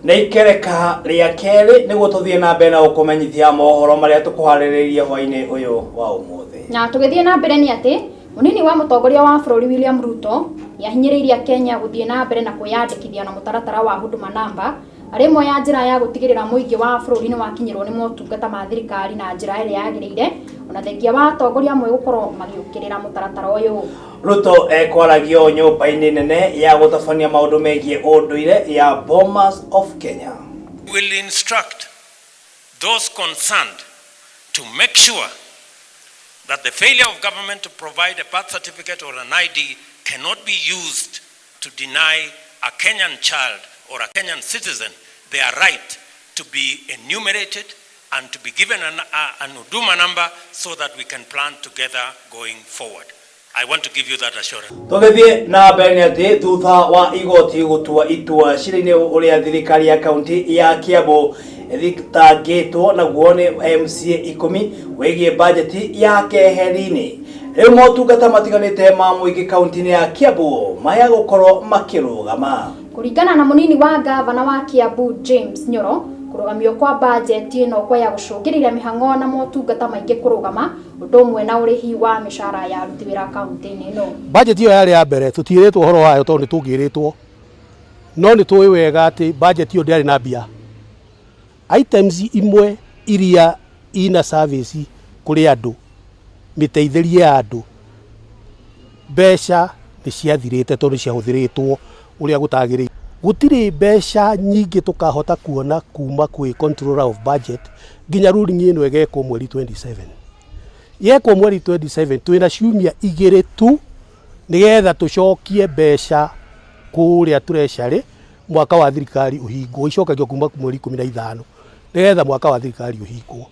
Neikereka ria keri niguo tuthie na mbere na gukumenyithia mohoro maria tukuhaririria hwa-ini uyu wa umuthi. Na tugithie na mbere ni ati munini wa mutongoria wa bururi William Ruto yahinyiriria Kenya guthie na mbere na kwiyandikithia na mutaratara wa huduma namba arimo ya njira ya gutigirira muingi wa bururi ni wakinyirwo ni motungata ma thirikari na njira iri yagirire ona thengia wa atongoria amwe gukorwo magiukirira mutaratara uyu. Ruto ekwaragio nyumba-ini nene ya gutabania maundu megie unduire ya Bomas of Kenya. Will instruct those concerned to make sure that the failure of government to provide a birth certificate or an ID cannot be used to deny a Kenyan child or a Kenyan citizen their right to be enumerated and to be given an huduma number so that we can plan together going forward. I want to give you that assurance. Tugithie na mbere ati thutha wa igoti gutua itua cira-ini uria thirikari ya kaunti ya Kiambu thitangitwo naguo ni MCA 10 wigie bajeti ya keheri-ini. Riu motungata matiganite ma muingi kaunti-ini ya Kiambu maya gukorwo makirugama. Kuringana na munini wa gavana wa Kiambu James Nyoro, kurugamio kwa bajeti ino kwa ya gucungirira mihango na motungata maingi kurugama undu umwe na urihi wa mishara ya aruti wira kaunti-ini ino. Bajeti iyo yari ya mbere tutiritwo horo wayo tondu tungiritwo no ni tuwi wega ati bajeti iyo ndiari na bia. Items imwe iria ina service kuri andu miteithirie andu mbeca ni ciathirite tondu ciahuthiritwo uria gutagiri. Gutiri mbeca nyingi tukahota kuona kuma kwi controller of budget nginya ruling ino egekwo mweri 27. Yekwo mweri 27 twina ciumia igiri tu nigetha tucokie mbeca kuria treasury mwaka wa thirikari uhingwo icokagio kuma mweri 15 nigetha mwaka wa thirikari uhingwo.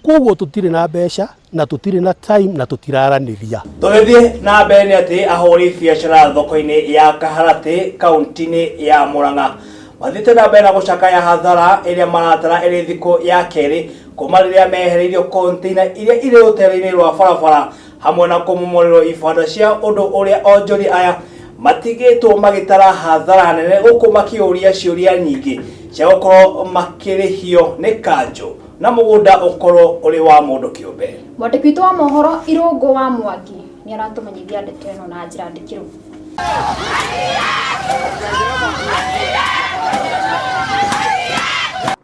Koguo tutire na mbeca na tutire na time na tutiraraniria. Tugithie na mbere ni ati ahuri biacara thoko-ini ya Kaharati kaunti-ini ya Murang'a mathite na mbere na gucakaya hathara iria maratara iri thiko ya keri kuma riria mehereirio container iria iri utere-ini rwa barabara hamwe na kumumorirwo ibanda cia undu uria onjori aya matigitwo magitara hathara nene guku makiuria ciuria nyingi cia gukorwo makirihio ni kanjo na mugunda ukorwo uri wa mundu kiumbe. Mwandiki witu wa mohoro Irungu wa Mwangi ni aratumenyithia ndeto ino na njira ndikiru.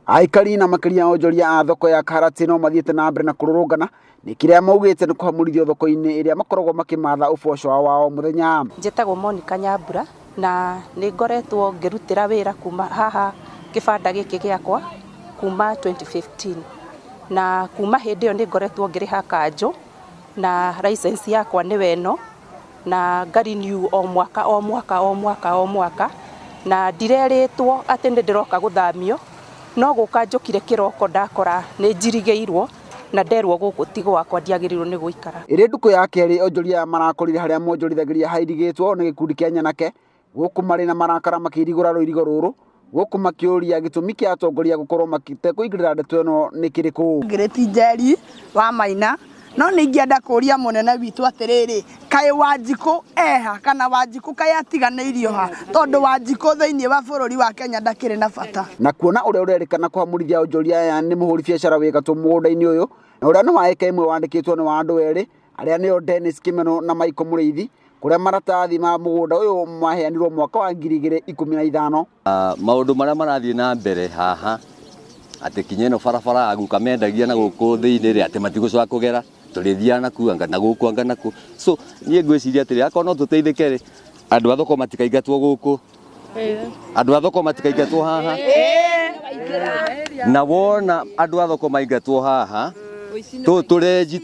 Aikari na makiria onjoria a thoko ya Kaharati no mathiete na mbere na kururungana ni kiria maugite ni kuhamurithio thoko-ini iria makoragwo makimatha uboco wao muthenya. Njitagwo Monica Nyambura na ni ngoretwo ngirutira wira kuma haha kibanda giki giakwa kuma 2015 na kuma hindi yo ni ngoretwo ngiriha kanjo na license yakwa ni weno na ngari new o mwaka na ndireritwo ati ndiroka guthamio no guka njukire kiroko ndakora ni njirigeirwo na nderwo guku tigo wakwa ndiagirirwo ni guikara. Iri nduku ya keri onjoria marakorire haria monjorithagiria hairigitwo ni gikundi kia nyanake guku mari na marakara makirigura roirigo ruru guku makiuria gitumi kia atongoria gukorwo makite kuigirira ndeto ino ni kiriku. Ngireti Njeri wa Maina no ni ngienda kuria munene witu atiriri kai Wanjiku eha kana Wanjiku kai atiganeirio ha tondu Wanjiku thiini wa bururi wa Kenya ndakire na bata. Na kuona uria urerikana kuhamurithia onjoria aya ni muhuri biacara wigatwo mugunda-ini uyu na uria ni wa eka imwe wandikitwo ni wa andu eri aria ni Dennis Kimeno na Michael Mureithi kuria maratathi ma mugunda uyu maheanirwo mwaka wa 2015. Maundu maria marathie na mbere haha ati kinyeno barabara aguka mendagia na guku thiini ri ati matigucoka kugera turithia naku anga na guku anga naku so nie ngwiciria ati akoro no tuteithike ri andu athoko matikaingatwo guku andu athoko matikaingatwo haha na wona andu athoko maingatwo haha turenji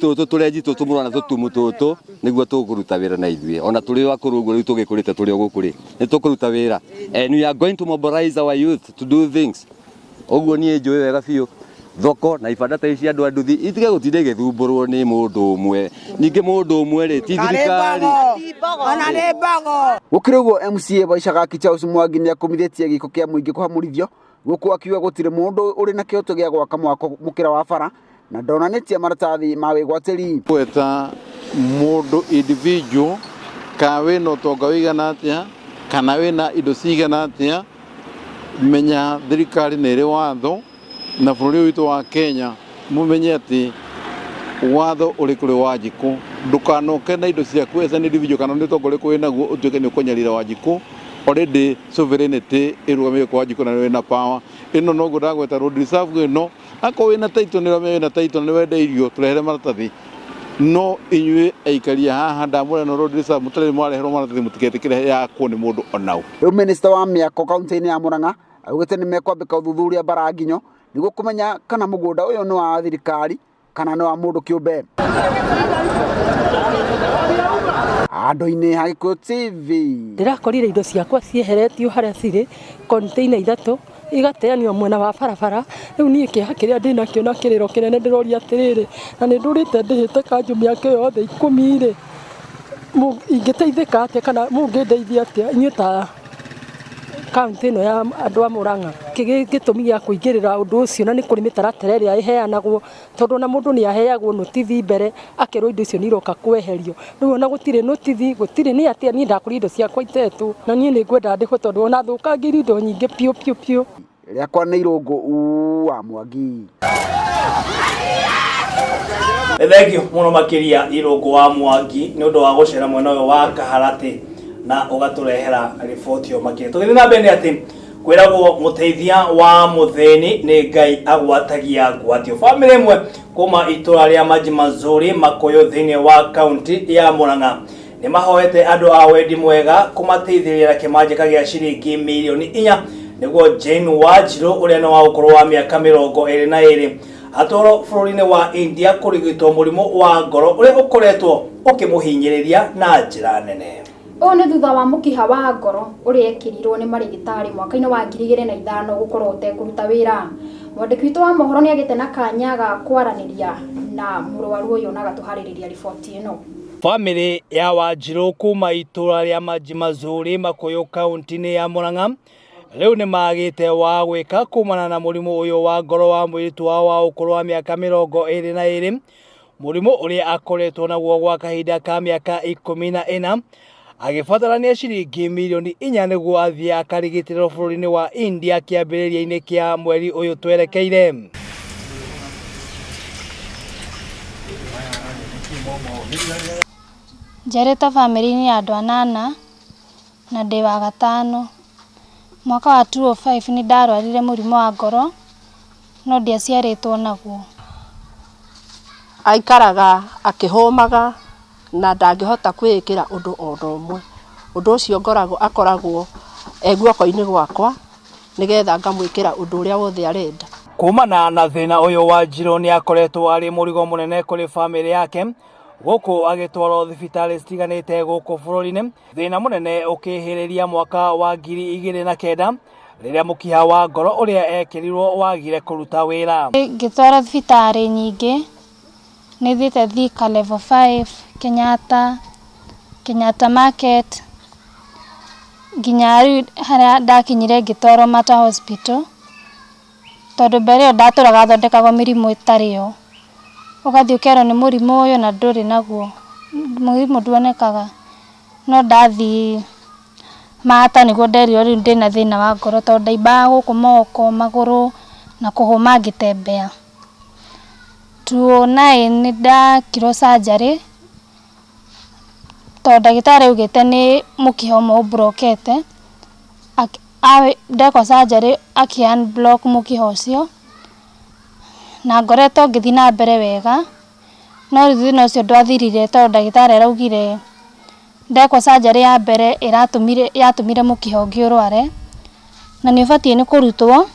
tumurana tutumu tutu niguo tukuruta wira na ithue ona turi wakurungu riu tugikurite turi guku ri ni tukuruta wira and we are going to mobilize our youth to do things oguo nie njui wega biu thoko na ibanda ta ici andu nduthi itige gutinde githumburwo ni mundu umwe ninge mundu umwe ri ti thirikari ona ni mbago gukiriguo MCA Baicaga Charles Mwangi ni akomithetie giko kia muingi kuhamurithio guku akiuga gutire mundu uri na kioto gia gwaka mwako mukira wa bara na ndonanitie maratathi ma wigwatiri kweta mundu individual ka we no tonga wigana atia kana we na indo cigana atia menya thirikari nĩ ĩrĩ watho na bũrũri witũ wa Kenya mũmenye atĩ watho ũrĩ kũrĩ Wanjikũ ndũkanoke na indo ciaku as an individual kana nĩ tongo ũrĩkũ wĩnaguo ũtuĩke nĩ ũkũnyarira Wanjikũ. Already sovereignty ĩrũgamĩrĩire kwa Wanjikũ na wĩna power ĩno noguo ndagweta road reserve ĩno akorwo wĩna title nĩ ũramenya wĩna title nĩ wendeirio tũrehere maratathi no inyuĩ aikaria haha ndamũre no road reserve mũtarĩ mwareherwo maratathi mũtigetĩkĩre yakwo nĩ mũndũ onau. Rĩu minister wa mĩako kaunti-inĩ ya Murang'a augĩte nĩ mekwambĩka ũthuthuria Baranginyo nĩguo kũmenya kana mũgũnda ũyũ nĩ wa thirikari kana nĩ wa mũndũ kĩũmbe. Andũ-inĩ ha Gikuyu TV ndĩrakorire indo ciakwa cieheretio harĩa cirĩ container 3 igateanio mwena wa barabara. Rĩu niĩ kĩeha kĩrĩa ndĩnakĩo na kĩrĩro kĩnene ndĩroria atĩrĩrĩ na nĩ ndũrĩte ndĩhĩte kanjũ mĩaka yothe 10 ingĩteithĩka atĩa kana mũngĩndeithia atĩa inyuĩ ta kaunti ĩno ya andũ a Murang'a. Gĩtũmi gĩa kũingĩrĩra ũndũ ũcio na nĩ kũrĩ mĩtaratara ĩrĩa ĩheanagwo tondũ na mũndũ nĩ aheagwo notithi mbere akerwo indo icio nĩ iroka kweherio. Rĩu ona gũtirĩ notithi gũtirĩ nĩ atĩa niĩ ndakorire indo ciakwa itetwo na niĩ nĩ ngwenda ndĩhwo tondũ ona thũkangĩire indo nyingĩ piũ. Rĩakwa nĩ Irũngũ wa Mwangi. Thengio mũno makĩria Irũngũ wa Mwangi nĩ ũndũ wa gũcera mwena ũyũ wa Kaharatĩ na ũgatũrehera riboti yo makĩria. Tũgĩthiĩ na mbere atĩ kwĩragwo mũteithia wa mũthĩni nĩ Ngai agwatagia ngwatio. Bamĩrĩ ĩmwe kuma itũra rĩa Majimazuri Makoyo thĩinĩ wa kaunti ya Murang'a nĩ mahoete andũ a wendi mwega kũmateithĩrĩra kĩmanjĩka gĩa ciringi mirioni 4 nĩguo Jane Wanjirũ ũrĩa nĩ wa ũkũrũ wa mĩaka 22 atwarwo bũrũri-inĩ wa India kũrigitwo mũrimũ wa ngoro ũrĩa ũkoretwo ũkĩmũhinyĩrĩria na njĩra nene. O nĩ thutha wa mũkiha wa ngoro ũrĩa ekĩrirwo nĩ marigitari mwaka-inĩ wa 2005 gũkorwo ũtekũruta wĩra. Mwandĩki witũ wa Mohoro nĩ agĩte na kanya ga kwaranĩria na mũrwaru ũyũ na agatũharĩrĩria riboti ĩno. Bamĩrĩ ya Wanjirũ kuma itũra rĩa Majimazuri Makoyo kaunti-inĩ ya Murang'a rĩu nĩ magĩte wa gwĩka kumana na mũrimũ ũyũ wa ngoro wa mũirĩtu wao wa ũkũrũ wa mĩaka 22 mũrimũ ũrĩa akoretwo naguo gwa kahinda ka mĩaka 14 agĩbatarania ciringi mirioni 4 nĩguo athiĩ akarigitĩrwo bũrũri-inĩ wa India kĩambĩrĩria-inĩ kĩa mweri ũyũ twerekeire. Njarĩte bamĩrĩ-inĩ ya andũ 8 na ndĩ wa gatano. Mwaka wa 2005 nĩ ndarwarire mũrimũ wa ngoro no ndiaciarĩtwo naguo. Aikaraga akĩhũmaga na ndangĩhota kwĩĩkĩra ũndũ o ũmwe. Ũndũ ũcio akoragwo guoko-inĩ gwakwa nĩgetha ngamwĩkĩra ũndũ ũrĩa wothe arenda. Kumana na thĩna ũyũ Wanjirũ nĩ akoretwo arĩ mũrigo mũnene kũrĩ bamĩrĩ yake gũkũ agĩtwarwo thibitarĩ citiganĩte gũkũ bũrũri-inĩ. Thĩna mũnene ũkĩhĩrĩria mwaka wa 2009 rĩrĩa mũkiha wa ngoro ũrĩa ekĩrirwo wagire kũruta wĩra. Ngĩtwarwo thibitarĩ nyingĩ nĩ thiĩte Thika level 5 Kenyatta Market nginya rĩu harĩa ndakinyire ngĩtwarwo Mata Hospital tondũ mbere ĩyo ndatũraga thondekagwo mĩrimũ ĩtarĩ yo. Ũgathiĩ ũkerwo nĩ mũrimũ ũyũ na ndũrĩ naguo, mũrimũ nduonekaga. No ndathiĩ Mata nĩguo nderirwo rĩu ndĩna thĩna wa ngoro tondũ ndaimbaga gũkũ moko, magũrũ na kũhũma ngĩtembea. 2009 nĩ ndekirwo surgery tondũ ndagĩtarĩ augĩte nĩ mũkiha ũmwe ũmbrokete. Ndekwo surgery akĩ-unblock mũkiha ũcio na ngoretwo ngĩthiĩ na mbere wega, no rĩu thĩna ũcio ndwathirire tondũ ndagĩtarĩ araugire ndekwo surgery ya mbere yatũmire mũkiha ũngĩ ũrware na nĩ ũbatiĩ nĩ kũrutwo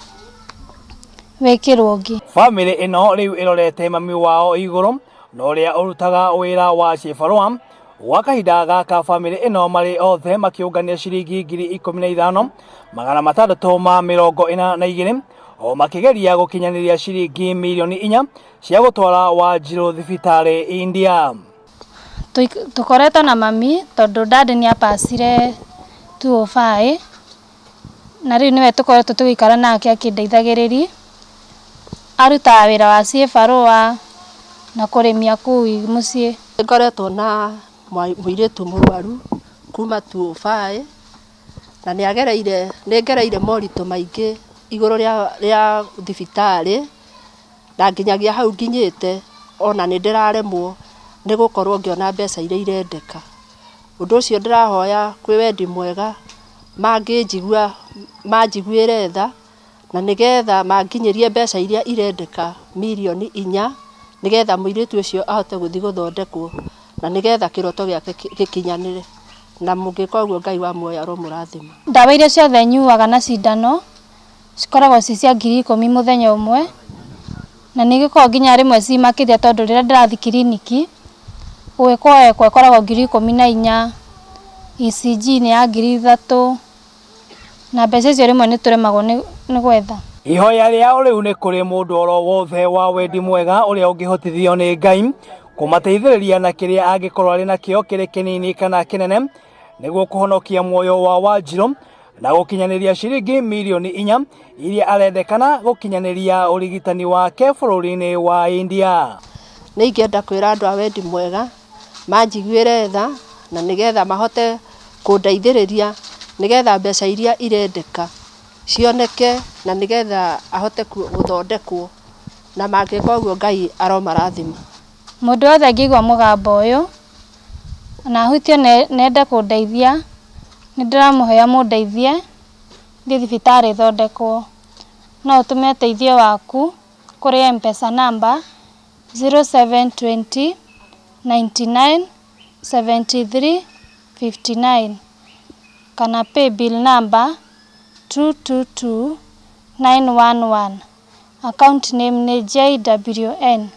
wĩkĩrwo ũngĩ. Bamĩrĩ ĩno rĩu ĩrorete mami wao igũrũ na ũrĩa ũrutaga wĩra wa cibarũa gwa kahinda gaka. Bamĩrĩ ĩno marĩ othe makĩũngania ciringi 15,642 o makĩgeria gũkinyanĩria ciringi mirioni 4 cia gũtwara Wanjirũ thibitarĩ India. Tũkoretwo na mami tondũ dad nĩ apacire 205 na rĩu nĩwe tũkoretwo tũgĩikara nake akĩndeithagĩrĩria. Arutaga wĩra wa cibarũa na kũrĩmia kũu mũciĩ. Ngoretwo na mũirĩtu mũrwaru kuma 205 na nĩngereire moritũ maingĩ igũrũ rĩa thibitarĩ na nginyagia hau nginyĩte ona nĩndĩraremwo nĩ gũkorwo ngĩona mbeca iria irendeka. Ũndũ ũcio ndĩrahoya kwĩ wendi mwega manjiguĩre tha na nĩgetha manginyĩrie mbeca iria irendeka mirioni 4 nĩgetha mũirĩtu ũcio ahote gũthiĩ gũthondekwo na nĩgetha kĩroto gĩake gĩkinyanĩre, na mũngĩka ũguo Ngai wa muoyo aromũrathima. Ndawa iria ciothe nyuaga na cindano cikoragwo ci cia 10,000 mũthenya ũmwe, na nĩgĩkoragwo nginya rĩmwe ci makĩria tondũ rĩrĩa ndĩrathi kiriniki gwĩkwo ĩkoragwo 14,000, ECG nĩ ya 3,000 na mbeca icio rĩmwe nĩ tũremagwo nĩ gwetha. Ihoya rĩao rĩu nĩ kũrĩ mũndũ oro wothe wa wendi mwega ũrĩa ũngĩhotithio nĩ Ngai kũmateithĩrĩria na kĩrĩa angĩkorwo arĩ nakĩo kĩrĩ kĩnini kana kĩnene nĩguo kũhonokia muoyo wa Wanjirũ na gũkinyanĩria ciringi mirioni 4 iria arendekana gũkinyanĩria ũrigitani wake bũrũri-inĩ wa India. Nĩ ingĩenda kwĩra andũ a wendi mwega manjiguĩre tha na nĩgetha mahote kũndeithĩrĩria nĩgetha mbeca iria irendeka cioneke na nĩgetha ahote gũthondekwo, na mangĩka ũguo Ngai aromarathima. Mũndũ wothe angĩigua mũgambo ũyũ na ahutio nenda kũndeithia nĩndĩramũhoya mũndeithie thiĩ thibitarĩ thondekwo. No ũtũme ũteithio waku kũrĩ M-Pesa namba 0720 99 73 59 kana paybill namba 222 911. Account name nĩ JWN.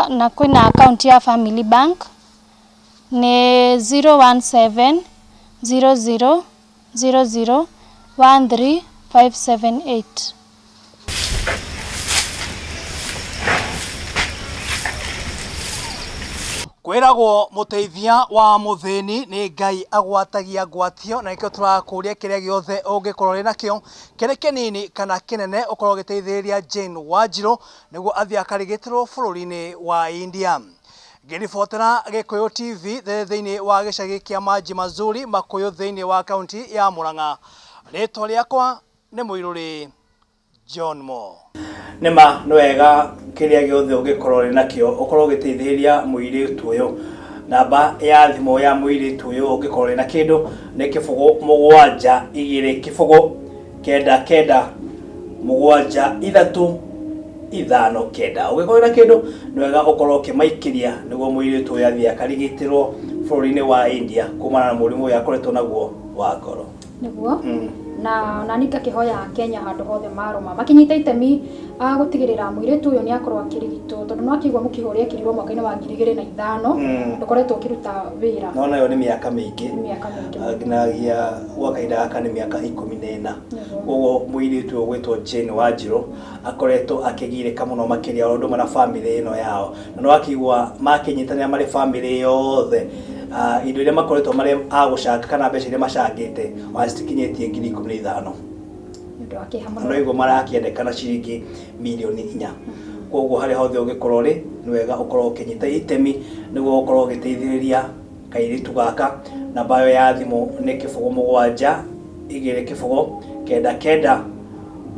Na kwĩna account ya Family Bank nĩ 017 00 00 13578. Kwĩragwo mũteithia wa mũthĩni nĩ Ngai agwatagia ngwatio, na nĩkĩo tũrakũria kĩrĩa gĩothe ũngĩkorwo nakĩo kĩrĩ kĩnini kana kĩnene ũkorwo gĩteithĩrĩria Jane Wanjirũ nĩguo athiĩ akarigitĩrwo bũrũri-inĩ wa India. Ngĩribotera Gikuyu TV thĩinĩ wa gĩcagi kĩa Manji Mazuri Makuyu thĩinĩ wa kaunti ya Murang'a. Rĩtwa rĩakwa nĩ Mũirũrĩ JOHNMO. Nĩma nĩ wega kĩrĩa gĩothe ũngĩkorwo nakĩo ũkorwo gĩteithĩrĩria mũirĩtu ũyũ. Namba ya thimũ ya mũirĩtu ũyũ ũngĩkorwo na kĩndũ nĩ 07 2 2 9 9 7 3 5 ũngĩkorwo na kĩndũ nĩ wega ũkorwo ũkĩmaikĩria nĩguo mũirĩtu ũyũ athiĩ akarigitĩrwo bũrũri-inĩ wa India kumana na mũrimũ ũyũ akoretwo naguo wa ngoro. Nĩguo na nika kihoya Kenya handũ hothe maroma makinyita itemi gutigirira mũirĩtu ũyũ nĩ akorwo akĩrigitwo tondũ no akĩigua mũkĩhoria kĩrirwo mwaka-inĩ wa 2005 ndokoretwo ũkĩruta wĩra. No nayo nĩ mĩaka mĩingĩ nginagia gwa kahinda gaka nĩ mĩaka 14. Koguo mũirĩtu ũyũ gwĩtwo Jane Wanjirũ akoretwo akĩgirĩka mũno makĩria ũndũ ũmwe na famĩlĩ ĩno yao, na no akĩigua makĩnyitanĩra marĩ famĩlĩ yothe indo iria makoretwo marĩ agũcanga kana mbeca iria macangĩte wacitikinyĩtie 15,000. No igua marakĩendekana ciringi mirioni 4. Koguo harĩa hothe ũngĩkorwo rĩ nĩ wega ũkorwo ũkĩnyita itemi nĩguo ũkorwo ũgĩteithĩrĩria kairĩtu gaka. Namba yo ya thimũ nĩ 07 2 9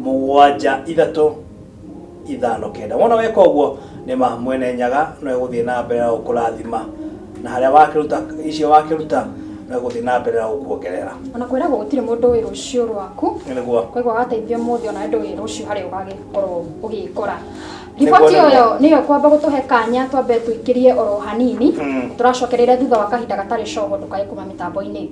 9 7 3 5. Wona weka ũguo nĩma mwene nyaga no egũthiĩ na mbere na gũkũrathima, na harĩa wakĩruta icio wakĩruta no egũthiĩ na mbere na gũkuongerera. Ona kwĩragwo gũtirĩ mũndũ wĩ rũciũ rwaku, nĩguo kwaigua gateithio mũthĩ ona ndũ wĩ rũciũ harĩa ũgagĩkorwo ũgĩkora. Riboti ũyũ nĩyo kwamba gũtũhe kanya twambe tũikĩrie oro hanini tũracokereria thutha wa kahinda gatarĩ cogo ndũkae kuma mĩtambo-inĩ.